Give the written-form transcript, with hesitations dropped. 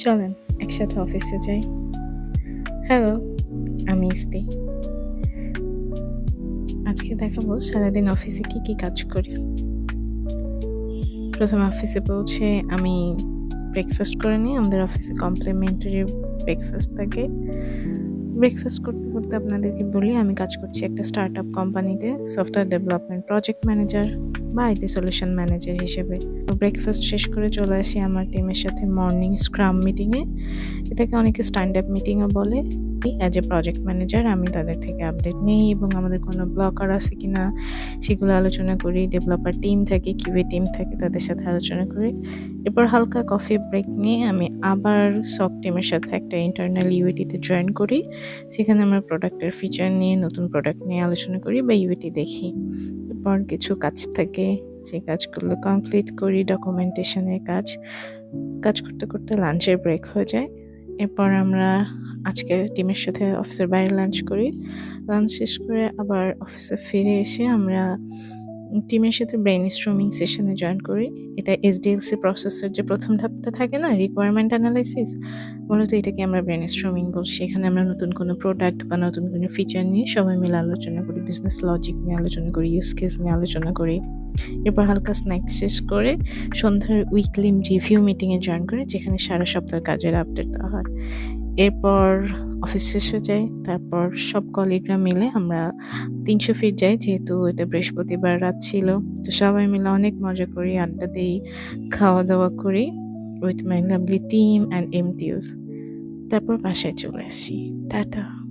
চলেন একসাথে অফিসে যাই। হ্যালো, আমি ইস্তি। আজকে দেখাবো সারাদিন অফিসে কি কাজ করি। প্রথমে অফিসে পৌঁছে আমি ব্রেকফাস্ট করে নিই। আমাদের অফিসে কমপ্লিমেন্টারি ব্রেকফাস্ট থাকে। ব্রেকফাস্ট করতে আপনাদেরকে বলি আমি কাজ করছি একটা স্টার্টআপ কোম্পানিতে সফটওয়্যার ডেভেলপমেন্ট প্রজেক্ট ম্যানেজার বা আইটি সলিউশন ম্যানেজার হিসেবে। ব্রেকফাস্ট শেষ করে চলে আসি আমার টিমের সাথে মর্নিং স্ক্রাম মিটিংয়ে। এটাকে অনেকে স্ট্যান্ড আপ মিটিংও বলে। অ্যাজ এ প্রজেক্ট ম্যানেজার আমি তাদের থেকে আপডেট নিই এবং আমাদের কোনো ব্লকার আছে কিনা সেগুলো আলোচনা করি। ডেভেলপার টিম থাকে, কিউএ টিম থাকে, তাদের সাথে আলোচনা করি। এরপর হালকা কফি ব্রেক নিয়ে আমি আবার সক টিমের সাথে একটা ইন্টারনাল ইউএটিতে জয়েন করি। সেখানে আমরা প্রোডাক্টের ফিচার নিয়ে, নতুন প্রোডাক্ট নিয়ে আলোচনা করি বা ইউএটি দেখি। এরপর কিছু কাজ থাকে, সেই কাজগুলো কমপ্লিট করি। ডকুমেন্টেশনের কাজ করতে লাঞ্চের ব্রেক হয়ে যায়। এরপর আমরা আজকে টিমের সাথে অফিসের বাইরে লাঞ্চ করি। লাঞ্চ শেষ করে আবার অফিসে ফিরে এসে আমরা টিমের সাথে ব্রেইনস্টর্মিং সেশনে জয়েন করি। এটা এসডিএলসি প্রসেসের যে প্রথম ধাপটা থাকে না, রিকোয়ারমেন্ট অ্যানালাইসিস, মূলত এটাকে আমরা ব্রেইনস্টর্মিং বলছি। এখানে আমরা নতুন কোনো প্রোডাক্ট বা নতুন কোনো ফিচার নিয়ে সবাই মিলে আলোচনা করি, বিজনেস লজিক নিয়ে আলোচনা করি, ইউজ কেস নিয়ে আলোচনা করি। এরপর হালকা স্ন্যাক্স শেষ করে সন্ধ্যার উইকলি রিভিউ মিটিংয়ে জয়েন করি, যেখানে সারা সপ্তাহের কাজের আপডেট দেওয়া হয়। এরপর অফিস শেষ হয়ে যায়। তারপর সব কলিগরা মিলে আমরা ৩০০ ফিট যাই, যেহেতু এটা বৃহস্পতিবার রাত ছিল। তো সবাই মিলে অনেক মজা করি, আড্ডা দিই, খাওয়া-দাওয়া করি with my lovely team and এমটিউস। তারপর বাসায় চলে আসি। টাটা।